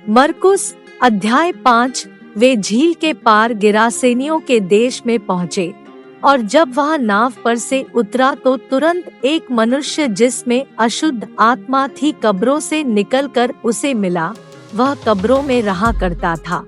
मरकुस अध्याय 5। वे झील के पार गिरासेनियों के देश में पहुँचे, और जब वह नाव पर से उतरा तो तुरंत एक मनुष्य जिसमें अशुद्ध आत्मा थी कब्रों से निकलकर उसे मिला। वह कब्रों में रहा करता था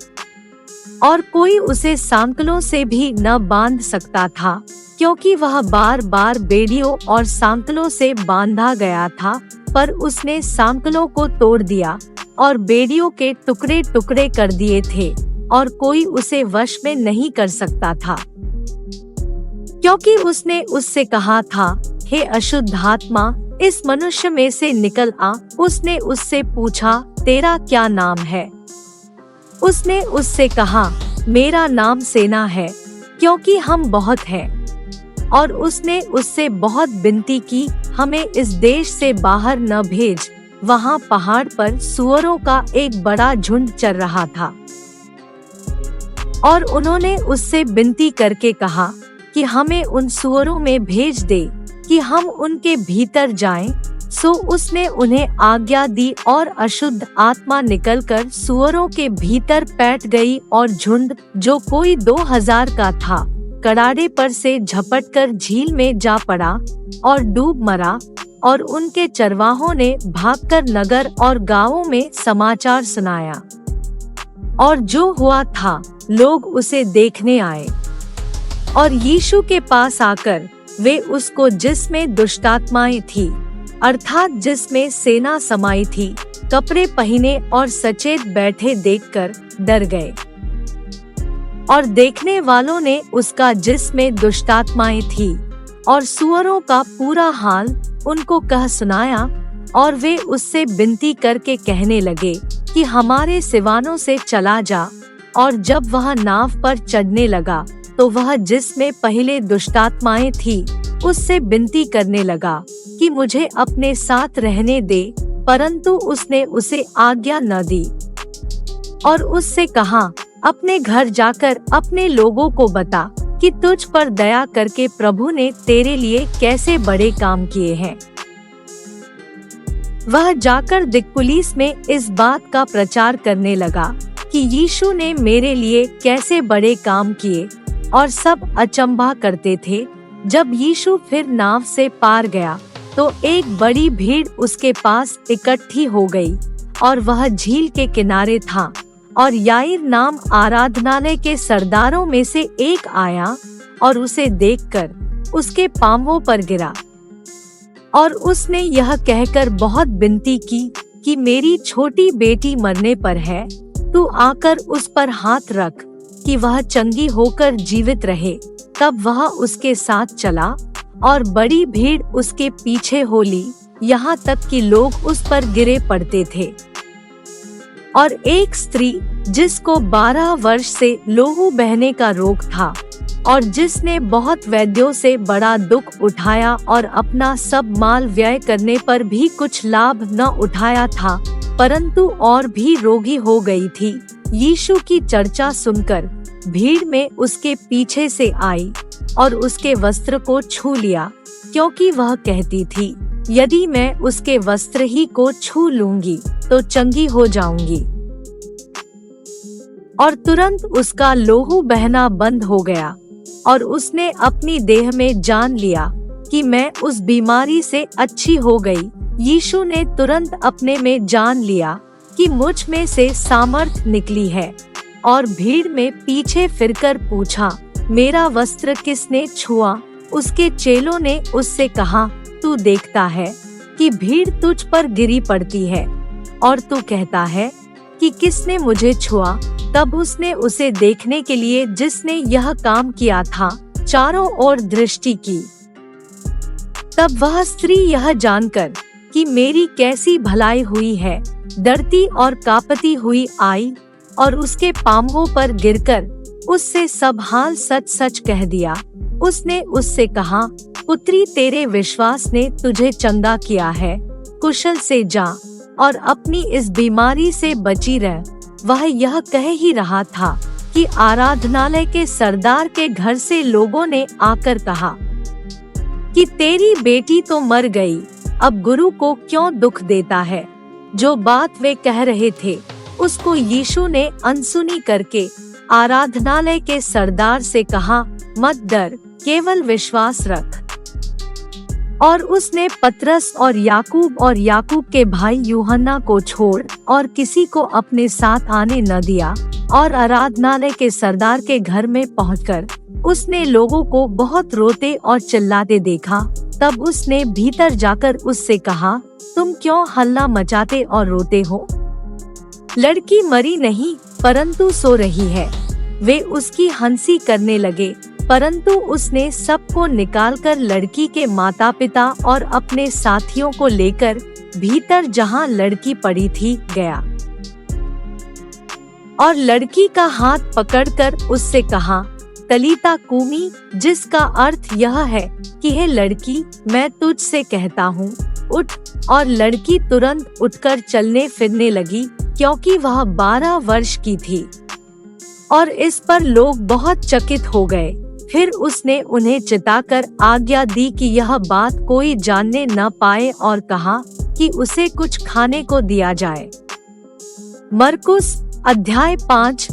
और कोई उसे सांकलों से भी न बांध सकता था, क्योंकि वह बार बार बेड़ियों और सांकलों से बांधा गया था। पर उसने सांकलों को तोड़ दिया और बेड़ियों के टुकड़े टुकड़े कर दिए थे, और कोई उसे वश में नहीं कर सकता था, क्योंकि उसने उससे कहा था, हे अशुद्ध आत्मा, इस मनुष्य में से निकल आ। उसने उससे पूछा, तेरा क्या नाम है? उसने उससे कहा, मेरा नाम सेना है, क्योंकि हम बहुत हैं। और उसने उससे बहुत विनती की, हमें इस देश से बाहर न भेज। वहाँ पहाड़ पर सूअरों का एक बड़ा झुंड चर रहा था, और उन्होंने उससे विनती करके कहा कि हमें उन सूअरों में भेज दे कि हम उनके भीतर जाएं। सो उसने उन्हें आज्ञा दी, और अशुद्ध आत्मा निकलकर सूअरों के भीतर बैठ गई, और झुंड जो कोई 2000 का था कड़ाड़े पर से झपटकर झील में जा पड़ा और डूब मरा। और उनके चरवाहों ने भागकर नगर और गांवों में समाचार सुनाया, और जो हुआ था लोग उसे देखने आए। और यीशु के पास आकर वे उसको जिसमें दुष्टात्माएं थी, अर्थात जिसमें सेना समाई थी, कपड़े पहने और सचेत बैठे देखकर डर गए। और देखने वालों ने उसका जिसमें दुष्टात्माएं थी और सूअरों का पूरा हाल उनको कह सुनाया। और वे उससे विनती करके कहने लगे कि हमारे सिवानों से चला जा। और जब वह नाव पर चढ़ने लगा तो वह जिसमें पहले दुष्टात्माएं थी उससे विनती करने लगा कि मुझे अपने साथ रहने दे, परंतु उसने उसे आज्ञा न दी। और उससे कहा, अपने घर जाकर अपने लोगों को बता कि तुझ पर दया करके प्रभु ने तेरे लिए कैसे बड़े काम किए हैं। वह जाकर दिक्पुलिस में इस बात का प्रचार करने लगा कि यीशु ने मेरे लिए कैसे बड़े काम किए, और सब अचंभा करते थे। जब यीशु फिर नाव से पार गया तो एक बड़ी भीड़ उसके पास इकट्ठी हो गई, और वह झील के किनारे था। और याईर नाम आराधनालय के सरदारों में से एक आया और उसे देखकर उसके पांवों पर गिरा, और उसने यह कहकर बहुत विनती की कि मेरी छोटी बेटी मरने पर है, तू आकर उस पर हाथ रख कि वह चंगी होकर जीवित रहे। तब वह उसके साथ चला, और बड़ी भीड़ उसके पीछे हो ली, यहाँ तक कि लोग उस पर गिरे पड़ते थे। और एक स्त्री जिसको 12 वर्ष से लहू बहने का रोग था, और जिसने बहुत वैद्यों से बड़ा दुख उठाया और अपना सब माल व्यय करने पर भी कुछ लाभ न उठाया था, परंतु और भी रोगी हो गई थी, यीशु की चर्चा सुनकर भीड़ में उसके पीछे से आई और उसके वस्त्र को छू लिया, क्योंकि वह कहती थी, यदि मैं उसके वस्त्र ही को छू लूंगी तो चंगी हो जाऊंगी। और तुरंत उसका लहू बहना बंद हो गया, और उसने अपनी देह में जान लिया कि मैं उस बीमारी से अच्छी हो गई। यीशु ने तुरंत अपने में जान लिया कि मुझ में से सामर्थ निकली है, और भीड़ में पीछे फिरकर पूछा, मेरा वस्त्र किसने छुआ? उसके चेलों ने उससे कहा, तू देखता है कि भीड़ तुझ पर गिरी पड़ती है, और तू कहता है कि किसने मुझे छुआ? तब उसने उसे देखने के लिए जिसने यह काम किया था चारों ओर दृष्टि की। तब वह स्त्री यह जानकर कि मेरी कैसी भलाई हुई है, डरती और कांपती हुई आई, और उसके पांवों पर गिरकर उससे सब हाल सच सच कह दिया। उसने उससे कहा, पुत्री, तेरे विश्वास ने तुझे चंगा किया है, कुशल से जा और अपनी इस बीमारी से बची रह। वह यह कह ही रहा था कि आराधनालय के सरदार के घर से लोगों ने आकर कहा कि तेरी बेटी तो मर गई, अब गुरु को क्यों दुख देता है? जो बात वे कह रहे थे उसको यीशु ने अनसुनी करके आराधनालय के सरदार से कहा, मत डर, केवल विश्वास रख। और उसने पतरस और याकूब के भाई यूहन्ना को छोड़ और किसी को अपने साथ आने न दिया। और आराधनालय के सरदार के घर में पहुंचकर उसने लोगों को बहुत रोते और चिल्लाते देखा। तब उसने भीतर जाकर उससे कहा, तुम क्यों हल्ला मचाते और रोते हो? लड़की मरी नहीं, परंतु सो रही है। वे उसकी हंसी करने लगे, परंतु उसने सबको निकालकर लड़की के माता पिता और अपने साथियों को लेकर भीतर जहां लड़की पड़ी थी गया और लड़की का हाथ पकड़कर उससे कहा, तलीता कूमी, जिसका अर्थ यह है कि हे लड़की, मैं तुझसे कहता हूँ, उठ। और लड़की तुरंत उठकर चलने फिरने लगी, क्योंकि वह 12 वर्ष की थी। और इस पर लोग बहुत चकित हो गए। फिर उसने उन्हें चिताकर आज्ञा दी कि यह बात कोई जानने न पाए और कहा कि उसे कुछ खाने को दिया जाए। मरकुस अध्याय 5